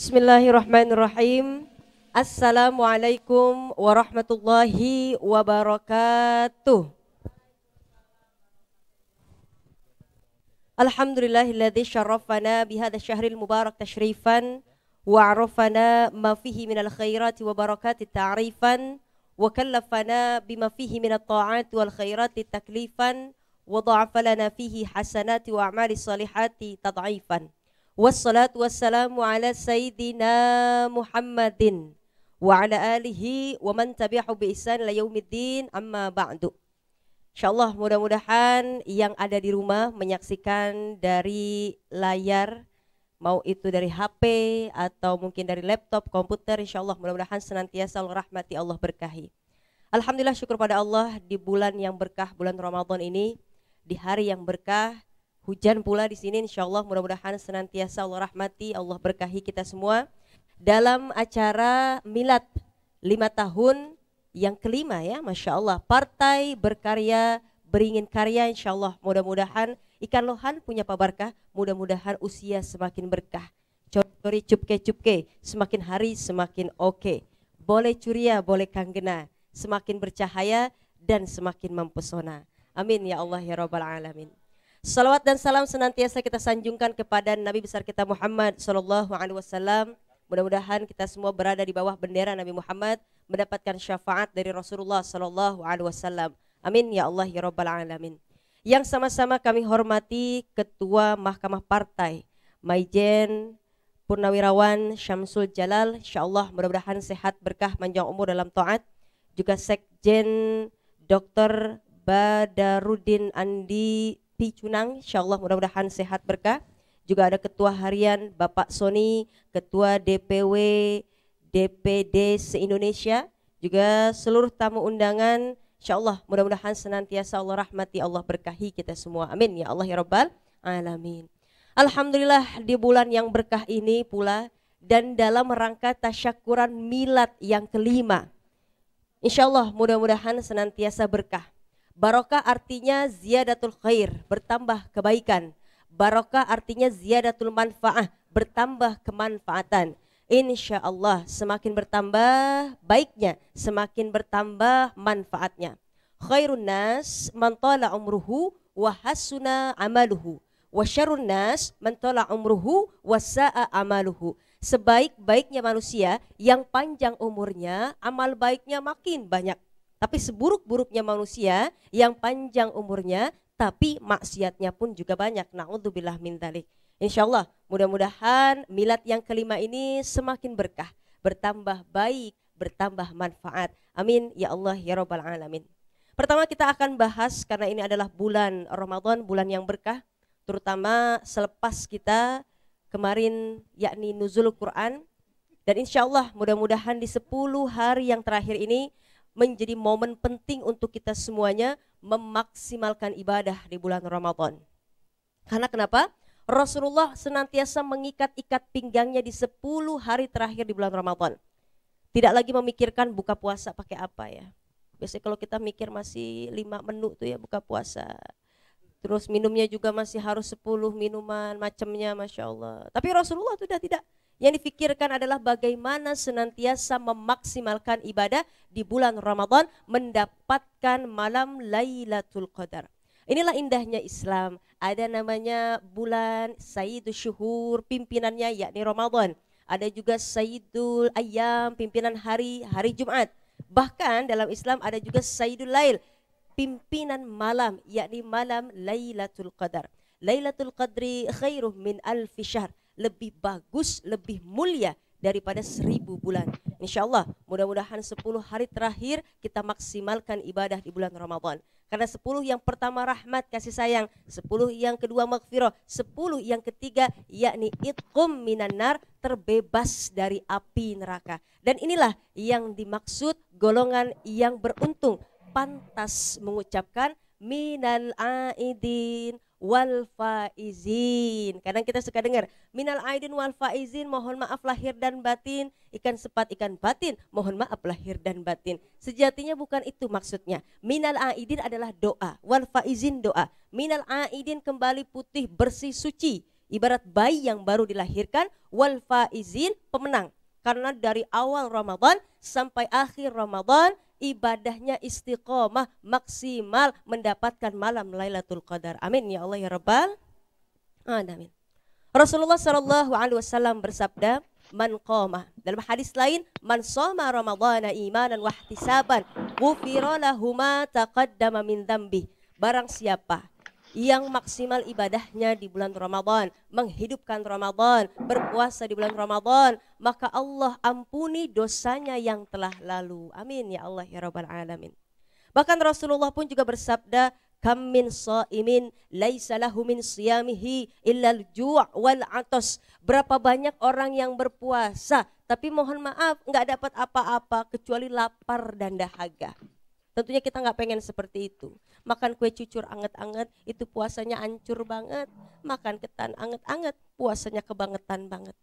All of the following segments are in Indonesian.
Bismillahirrahmanirrahim. Assalamualaikum warahmatullahi wabarakatuh. Alhamdulillahilladzi syarrafana bihadza syahril mubarak tasyrifan wa 'arafana ma fihi minal khairati wa barakati ta'rifan wa kallafana bima fihi minat ta'ati wal khairati taklifan wa dha'afa lana fihi hasanati wa a'mali salihati tad'ifan. Wassalatu wassalamu ala sayyidina Muhammadin wa ala alihi wa man tabi'ahu bi ihsan ila yaumiddin, amma ba'du. Insyaallah mudah-mudahan yang ada di rumah menyaksikan dari layar, mau itu dari HP atau mungkin dari laptop, komputer, insyaallah mudah-mudahan senantiasa Allah rahmati, Allah berkahi. Alhamdulillah, syukur pada Allah di bulan yang berkah, bulan Ramadan ini, di hari yang berkah, hujan pula di sini, insyaallah mudah-mudahan senantiasa Allah rahmati, Allah berkahi kita semua dalam acara milad 5 tahun yang kelima ya, Masya Allah. Partai Berkarya Beringin Karya, insyaallah mudah-mudahan ikan lohan punya pabarkah, mudah-mudahan usia semakin berkah. Cori cupke-cupke, semakin hari semakin oke. Boleh curia, boleh kanggena, semakin bercahaya dan semakin mempesona. Amin ya Allah ya Rabbal Alamin. Salawat dan salam senantiasa kita sanjungkan kepada Nabi besar kita Muhammad sallallahu alaihi wasallam. Mudah-mudahan kita semua berada di bawah bendera Nabi Muhammad, mendapatkan syafaat dari Rasulullah sallallahu alaihi wasallam. Amin ya Allah ya Rabbal Alamin. Yang sama-sama kami hormati Ketua Mahkamah Partai Maijen Purnawirawan Syamsul Jalal, insyaallah mudah-mudahan sehat, berkah, panjang umur dalam taat. Juga Sekjen Dr. Badarudin Andi Picunang, insyaallah mudah-mudahan sehat, berkah. Juga ada Ketua Harian Bapak Soni, Ketua DPW DPD se-Indonesia, juga seluruh tamu undangan, insyaallah mudah-mudahan senantiasa Allah rahmati, Allah berkahi kita semua. Amin ya Allah ya Rabbal Alamin. Alhamdulillah di bulan yang berkah ini pula dan dalam rangka tasyakuran milad yang kelima, insyaallah mudah-mudahan senantiasa berkah. Barokah artinya ziyadatul khair, bertambah kebaikan. Barokah artinya ziyadatul manfaah, bertambah kemanfaatan. Insya Allah semakin bertambah baiknya, semakin bertambah manfaatnya. Khairun nas man tala umruhu wa hasuna amaluhu, wa syarrun nas man tala umruhu wa sa'a amaluhu. Sebaik-baiknya manusia yang panjang umurnya, amal baiknya makin banyak. Tapi seburuk-buruknya manusia yang panjang umurnya tapi maksiatnya pun juga banyak. Na'udzubillah min dzalik. Insyaallah mudah-mudahan milad yang kelima ini semakin berkah, bertambah baik, bertambah manfaat. Amin ya Allah ya Rabbal Alamin. Pertama kita akan bahas, karena ini adalah bulan Ramadan, bulan yang berkah, terutama selepas kita kemarin yakni nuzul Quran, dan insyaallah mudah-mudahan di 10 hari yang terakhir ini menjadi momen penting untuk kita semuanya memaksimalkan ibadah di bulan Ramadan. Karena kenapa? Rasulullah senantiasa mengikat-ikat pinggangnya di 10 hari terakhir di bulan Ramadan. Tidak lagi memikirkan buka puasa pakai apa ya. Biasanya kalau kita mikir masih 5 menu tuh ya buka puasa. Terus minumnya juga masih harus 10 minuman macamnya, Masya Allah. Tapi Rasulullah sudah tidak. Yang difikirkan adalah bagaimana senantiasa memaksimalkan ibadah di bulan Ramadan, mendapatkan malam Lailatul Qadar. Inilah indahnya Islam. Ada namanya bulan Sayyidul Syuhur, pimpinannya yakni Ramadan. Ada juga Sayyidul Ayyam, pimpinan hari Jumat. Bahkan dalam Islam ada juga Sayyidul Lail, pimpinan malam yakni malam Lailatul Qadar. Lailatul Qadri khairuh min alfi syahr, lebih bagus, lebih mulia daripada 1000 bulan. Insyaallah mudah-mudahan 10 hari terakhir kita maksimalkan ibadah di bulan Ramadan. Karena 10 yang pertama rahmat kasih sayang, 10 yang kedua maghfirah, 10 yang ketiga yakni itqum minan nar, terbebas dari api neraka. Dan inilah yang dimaksud golongan yang beruntung, pantas mengucapkan minal aidin wal faizin. Kadang kita suka dengar minal aidin wal faizin, mohon maaf lahir dan batin, ikan sepat ikan batin, mohon maaf lahir dan batin. Sejatinya bukan itu maksudnya. Minal aidin adalah doa, wal faizin doa. Minal aidin kembali putih bersih suci, ibarat bayi yang baru dilahirkan, wal faizin, pemenang. Karena dari awal Ramadan sampai akhir Ramadan ibadahnya istiqomah, maksimal mendapatkan malam Lailatul Qadar. Amin ya Allah ya Rabbal alamin. Rasulullah sallallahu alaihi wasallam bersabda, man qama, dalam hadis lain, man shoma ramadhana imanan wa ihtisaban ghufira lahu ma taqaddama min dzambi. Barang siapa yang maksimal ibadahnya di bulan Ramadan, menghidupkan Ramadan, berpuasa di bulan Ramadan, maka Allah ampuni dosanya yang telah lalu. Amin ya Allah ya Rabbal alamin. Bahkan Rasulullah pun juga bersabda, kam min shaimin laisa lahu min siyamihi illal ju' wal 'atas. Berapa banyak orang yang berpuasa tapi mohon maaf enggak dapat apa-apa kecuali lapar dan dahaga. Tentunya kita enggak pengen seperti itu. Makan kue cucur anget-anget itu puasanya hancur banget. Makan ketan anget-anget puasanya kebangetan banget.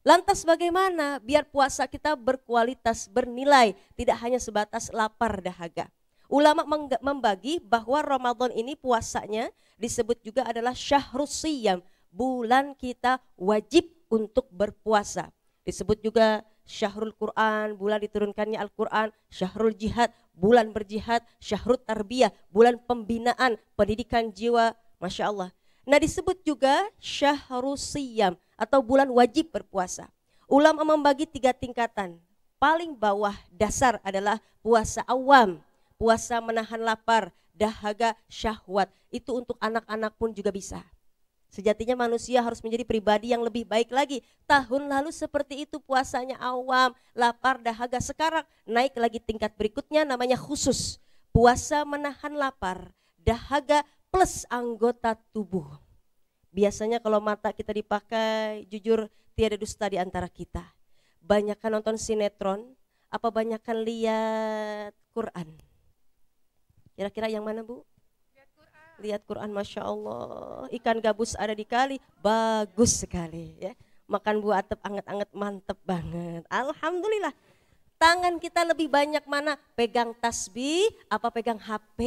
Lantas bagaimana biar puasa kita berkualitas, bernilai, tidak hanya sebatas lapar dahaga. Ulama membagi bahwa Ramadan ini puasanya disebut juga adalah syahrus siyam, bulan kita wajib untuk berpuasa. Disebut juga syahrul Quran, bulan diturunkannya Al-Quran, syahrul jihad, bulan berjihad, syahrul tarbiyah, bulan pembinaan, pendidikan jiwa, Masya Allah. Nah disebut juga syahrus siyam atau bulan wajib berpuasa. Ulama membagi 3 tingkatan. Paling bawah dasar adalah puasa awam, puasa menahan lapar, dahaga, syahwat. Itu untuk anak-anak pun juga bisa. Sejatinya manusia harus menjadi pribadi yang lebih baik lagi. Tahun lalu seperti itu puasanya awam, lapar, dahaga. Sekarang naik lagi tingkat berikutnya namanya khusus. Puasa menahan lapar, dahaga plus anggota tubuh. Biasanya kalau mata kita dipakai, jujur tiada dusta di antara kita. Banyakkan nonton sinetron, apa banyakkan lihat Quran? Kira-kira yang mana Bu? Lihat Quran, Masya Allah. Ikan gabus ada di kali, bagus sekali ya. Makan buah atep anget-anget, mantep banget. Alhamdulillah. Tangan kita lebih banyak mana? Pegang tasbih apa pegang HP?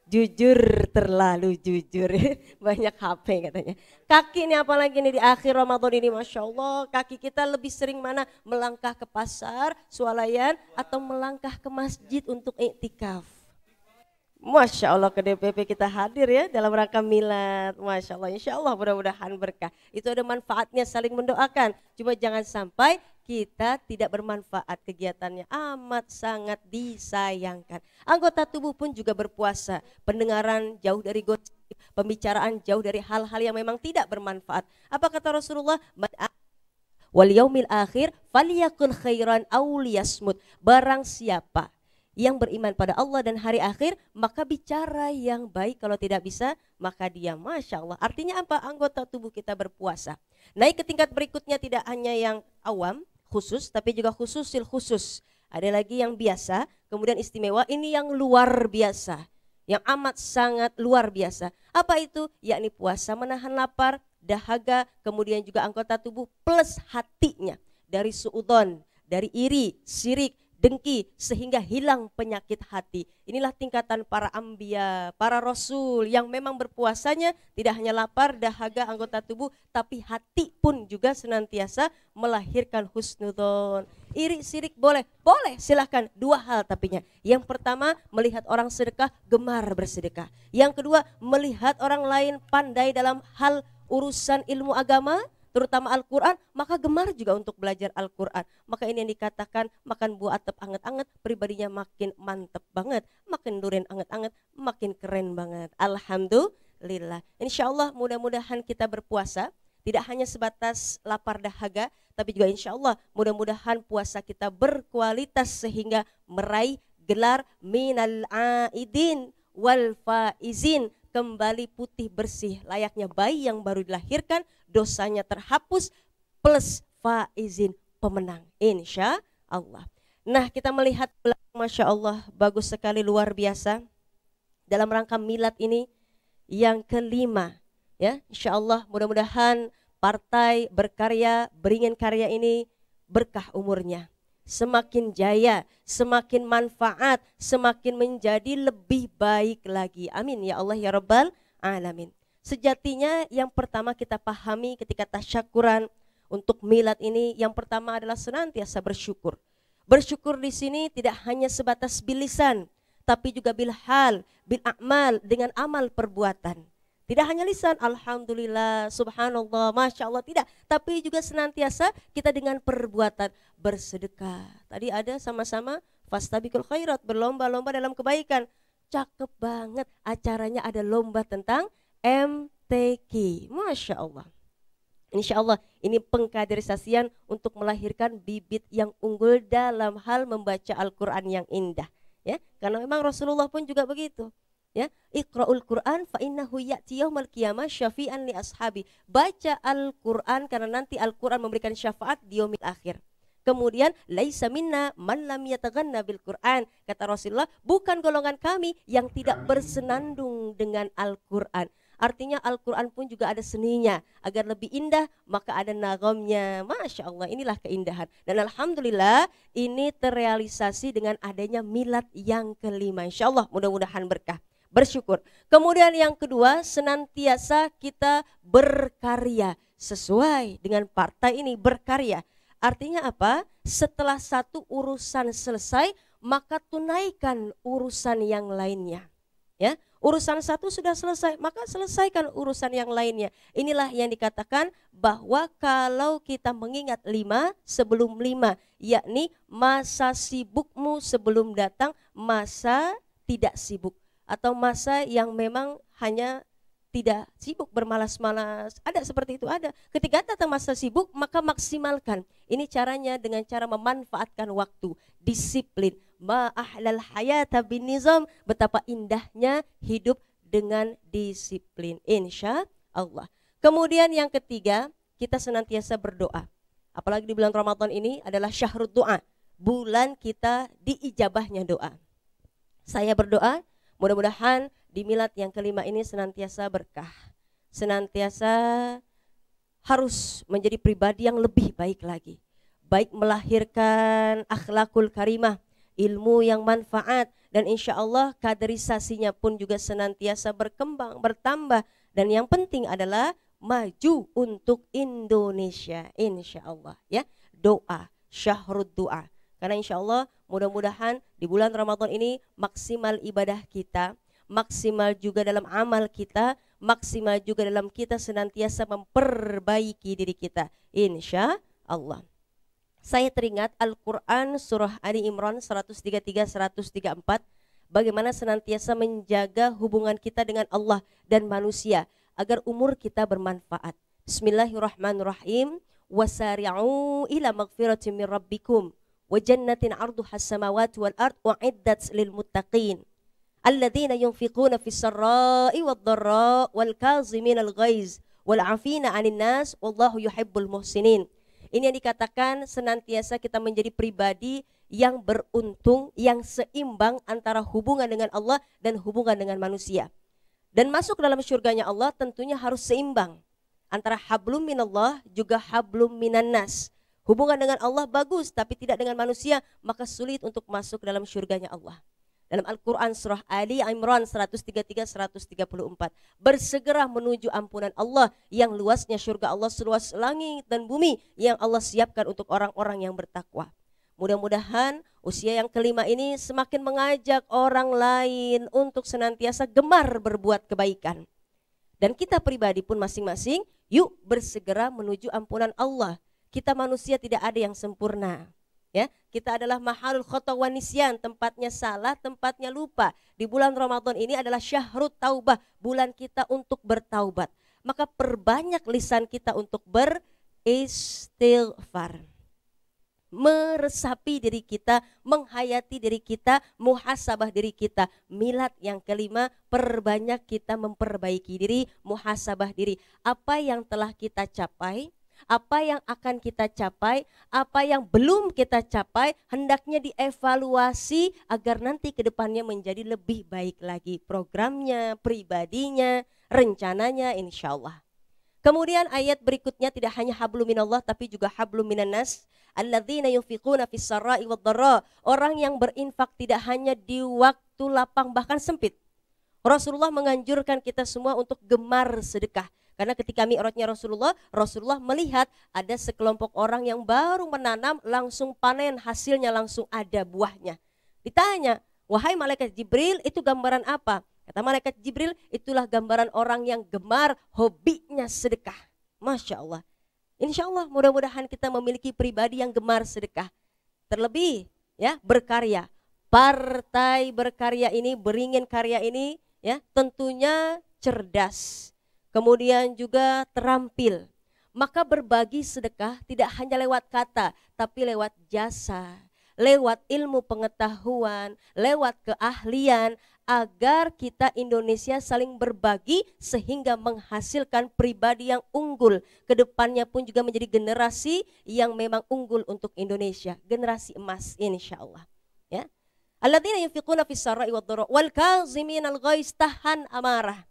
Jujur, terlalu jujur. Banyak HP katanya. Kaki ini apalagi nih di akhir Ramadan ini, Masya Allah. Kaki kita lebih sering mana? Melangkah ke pasar, swalayan, atau melangkah ke masjid untuk iktikaf. Masya Allah, ke DPP kita hadir ya dalam rangka milad. Masya Allah, insya Allah mudah-mudahan berkah. Itu ada manfaatnya saling mendoakan. Cuma jangan sampai kita tidak bermanfaat, kegiatannya amat sangat disayangkan. Anggota tubuh pun juga berpuasa. Pendengaran jauh dari gosip, pembicaraan jauh dari hal-hal yang memang tidak bermanfaat. Apa kata Rasulullah? Wal yaumil akhir falyakul khairan aw liyasmut. Barang siapa yang beriman pada Allah dan hari akhir, maka bicara yang baik. Kalau tidak bisa, maka diam. Masya Allah. Artinya apa? Anggota tubuh kita berpuasa. Naik ke tingkat berikutnya, tidak hanya yang awam, khusus, tapi juga khususil khusus. Ada lagi yang biasa, kemudian istimewa. Ini yang luar biasa, yang amat sangat luar biasa. Apa itu? Yakni puasa menahan lapar, dahaga, kemudian juga anggota tubuh plus hatinya. Dari suudon, dari iri, sirik, dengki, sehingga hilang penyakit hati. Inilah tingkatan para anbiya, para rasul yang memang berpuasanya tidak hanya lapar, dahaga, anggota tubuh, tapi hati pun juga senantiasa melahirkan husnudzon. Iri, sirik boleh? Boleh, silahkan. 2 hal tapinya. Yang pertama, melihat orang sedekah, gemar bersedekah. Yang kedua, melihat orang lain pandai dalam hal urusan ilmu agama, terutama Al-Quran, maka gemar juga untuk belajar Al-Quran. Maka ini yang dikatakan makan buah atep anget-anget, pribadinya makin mantep banget. Makin durian anget-anget, makin keren banget. Alhamdulillah. Insya Allah mudah-mudahan kita berpuasa, tidak hanya sebatas lapar dahaga, tapi juga insya Allah mudah-mudahan puasa kita berkualitas sehingga meraih gelar minal aidin wal faizin, kembali putih bersih layaknya bayi yang baru dilahirkan, dosanya terhapus plus faizin, pemenang insya Allah. Nah kita melihat, Masya Allah, bagus sekali, luar biasa dalam rangka milad ini yang kelima ya. Insya Allah mudah-mudahan partai berkarya, beringin karya ini berkah umurnya, semakin jaya, semakin manfaat, semakin menjadi lebih baik lagi. Amin ya Allah ya Rabbal alamin. Sejatinya yang pertama kita pahami ketika tasyakuran untuk milad ini, yang pertama adalah senantiasa bersyukur. Bersyukur di sini tidak hanya sebatas bilisan, tapi juga bil hal, bil a'mal, dengan amal perbuatan. Tidak hanya lisan, alhamdulillah, subhanallah, masya Allah, tidak. Tapi juga senantiasa kita dengan perbuatan bersedekah. Tadi ada sama-sama fastabiqul khairat, berlomba-lomba dalam kebaikan. Cakep banget, acaranya ada lomba tentang MTQ, masya Allah. Insya Allah ini pengkaderisasian untuk melahirkan bibit yang unggul dalam hal membaca Al-Quran yang indah. Ya, karena memang Rasulullah pun juga begitu. Ya, Iqra'ul Quran fa innahu ya'ti yaumal qiyamah syafi'an li ashabi. Baca Al-Quran karena nanti Al-Quran memberikan syafaat di yaumil akhir. Kemudian laisa minna man lam yataghanna bil Quran. Kata Rasulullah, bukan golongan kami yang tidak bersenandung dengan Al-Quran. Artinya Al-Quran pun juga ada seninya. Agar lebih indah maka ada nagomnya. Masya Allah, inilah keindahan. Dan alhamdulillah ini terrealisasi dengan adanya milad yang kelima. Insya Allah mudah-mudahan berkah. Bersyukur. Kemudian yang kedua, senantiasa kita berkarya. Sesuai dengan partai ini, berkarya. Artinya apa? Setelah satu urusan selesai, maka tunaikan urusan yang lainnya. Ya, urusan satu sudah selesai, maka selesaikan urusan yang lainnya. Inilah yang dikatakan bahwa kalau kita mengingat 5 sebelum 5, yakni masa sibukmu sebelum datang masa tidak sibuk, atau masa yang memang hanya tidak sibuk, bermalas-malas. Ada seperti itu, ada. Ketika datang masa sibuk, maka maksimalkan. Ini caranya dengan cara memanfaatkan waktu, disiplin. Ma ahlal hayata bin nizam, betapa indahnya hidup dengan disiplin, insya Allah. Kemudian yang ketiga, kita senantiasa berdoa. Apalagi di bulan Ramadan ini adalah syahrud doa, bulan kita diijabahnya doa. Saya berdoa mudah-mudahan di milad yang kelima ini senantiasa berkah, senantiasa harus menjadi pribadi yang lebih baik lagi, baik melahirkan akhlakul karimah, ilmu yang manfaat, dan insya Allah kaderisasinya pun juga senantiasa berkembang, bertambah, dan yang penting adalah maju untuk Indonesia, insya Allah. Ya, doa, syahrud doa. Karena insya Allah mudah-mudahan di bulan Ramadan ini maksimal ibadah kita, maksimal juga dalam amal kita, maksimal juga dalam kita senantiasa memperbaiki diri kita, insya Allah. Saya teringat Al-Quran surah Ali Imran 133-134, bagaimana senantiasa menjaga hubungan kita dengan Allah dan manusia agar umur kita bermanfaat. Bismillahirrahmanirrahim. Wasari'u ila maghfiratin min rabbikum wa jannatin 'arduhas samawati wal ard u'iddat lil muttaqin alladzina yunfiquna fis sarra'i wad dharra wal kaziminal ghaiz wal 'afina 'anil nas wallahu yuhibbul muhsinin. Ini yang dikatakan senantiasa kita menjadi pribadi yang beruntung, yang seimbang antara hubungan dengan Allah dan hubungan dengan manusia. Dan masuk dalam surganya Allah tentunya harus seimbang antara hablum minallah juga hablum minan-nas. Hubungan dengan Allah bagus tapi tidak dengan manusia, maka sulit untuk masuk dalam surganya Allah. Dalam Al-Quran surah Ali Imran 133-134, bersegera menuju ampunan Allah yang luasnya surga Allah seluas langit dan bumi yang Allah siapkan untuk orang-orang yang bertakwa. Mudah-mudahan usia yang kelima ini semakin mengajak orang lain untuk senantiasa gemar berbuat kebaikan. Dan kita pribadi pun masing-masing, yuk bersegera menuju ampunan Allah. Kita manusia tidak ada yang sempurna. Ya, kita adalah mahalul khata wa nisyan, tempatnya salah, tempatnya lupa. Di bulan Ramadan ini adalah syahrut taubah, bulan kita untuk bertaubat. Maka perbanyak lisan kita untuk beristighfar. Meresapi diri kita, menghayati diri kita, muhasabah diri kita. Milad yang kelima, perbanyak kita memperbaiki diri, muhasabah diri. Apa yang telah kita capai, apa yang akan kita capai, apa yang belum kita capai, hendaknya dievaluasi agar nanti ke depannya menjadi lebih baik lagi programnya, pribadinya, rencananya, insya Allah. Kemudian ayat berikutnya tidak hanya hablum minallah tapi juga hablum minannas, alladzina yunfiquna fis sarra'i wad dharra, orang yang berinfak tidak hanya di waktu lapang bahkan sempit. Rasulullah menganjurkan kita semua untuk gemar sedekah. Karena ketika mi'rajnya Rasulullah melihat ada sekelompok orang yang baru menanam langsung panen, hasilnya langsung ada buahnya. Ditanya, wahai malaikat Jibril, itu gambaran apa? Kata malaikat Jibril, itulah gambaran orang yang gemar, hobinya sedekah. Masya Allah. Insya Allah mudah-mudahan kita memiliki pribadi yang gemar sedekah. Terlebih ya berkarya. Partai berkarya ini, beringin karya ini ya tentunya cerdas. Kemudian juga terampil. Maka berbagi sedekah tidak hanya lewat kata, tapi lewat jasa, lewat ilmu pengetahuan, lewat keahlian, agar kita Indonesia saling berbagi sehingga menghasilkan pribadi yang unggul. Kedepannya pun juga menjadi generasi yang memang unggul untuk Indonesia, generasi emas insya Allah. Ya. Alladzina yunfiquna fis sarai wad dharra wal kaziminal ghaiz, tahan amarah.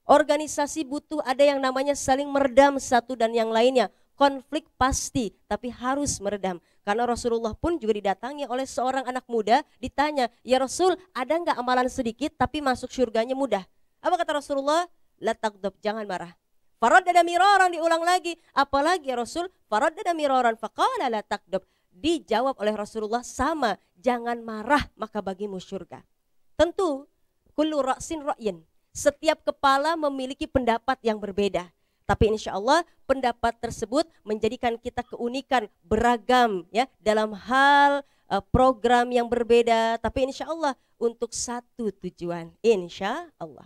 Organisasi butuh ada yang namanya saling meredam satu dan yang lainnya. Konflik pasti, tapi harus meredam. Karena Rasulullah pun juga didatangi oleh seorang anak muda, ditanya, ya Rasul, ada nggak amalan sedikit tapi masuk surganya mudah? Apa kata Rasulullah? La taghdab, jangan marah. Faraddada miraran, diulang lagi. Apalagi ya Rasul? Faraddada miraran, faqala la taghdab. Dijawab oleh Rasulullah sama, jangan marah maka bagimu surga. Tentu, kullu ra'sin ra'yin. Setiap kepala memiliki pendapat yang berbeda. Tapi insya Allah pendapat tersebut menjadikan kita keunikan, beragam ya dalam hal program yang berbeda. Tapi insya Allah untuk satu tujuan, insya Allah.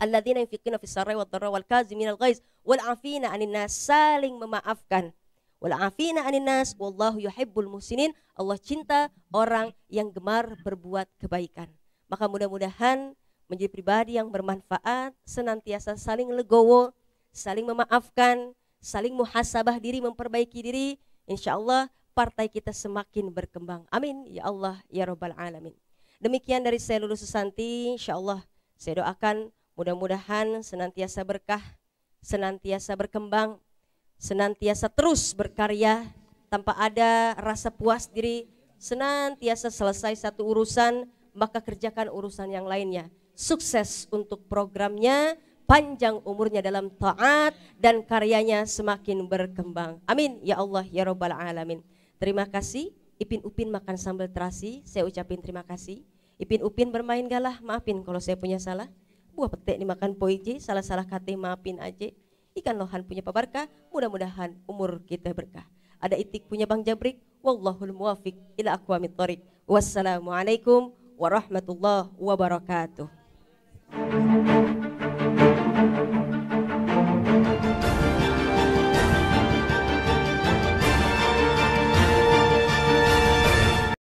Alladzina yunfiquna fis sarai wad dharra wal kaziminal ghaiz wal 'afina 'anil nas, saling memaafkan. Wal 'afina 'anil nas wallahu yuhibbul muhsinin. Allah cinta orang yang gemar berbuat kebaikan. Maka mudah-mudahan menjadi pribadi yang bermanfaat, senantiasa saling legowo, saling memaafkan, saling muhasabah diri, memperbaiki diri. Insya Allah partai kita semakin berkembang. Amin ya Allah ya Rabbal Alamin. Demikian dari saya Lulu Susanti. Insya Allah saya doakan mudah-mudahan senantiasa berkah, senantiasa berkembang, senantiasa terus berkarya tanpa ada rasa puas diri, senantiasa selesai satu urusan maka kerjakan urusan yang lainnya. Sukses untuk programnya, panjang umurnya dalam taat dan karyanya semakin berkembang. Amin ya Allah ya Rabbal Alamin. Terima kasih. Ipin Upin makan sambal terasi, saya ucapin terima kasih. Ipin Upin bermain galah, maafin kalau saya punya salah. Buah petek dimakan poije, salah-salah kata maafin aja. Ikan lohan punya Pak Barkah, mudah-mudahan umur kita berkah. Ada Itik punya Bang Jabrik, wallahul muwafiq ila aqwamit thoriq. Wassalamualaikum warahmatullahi wabarakatuh.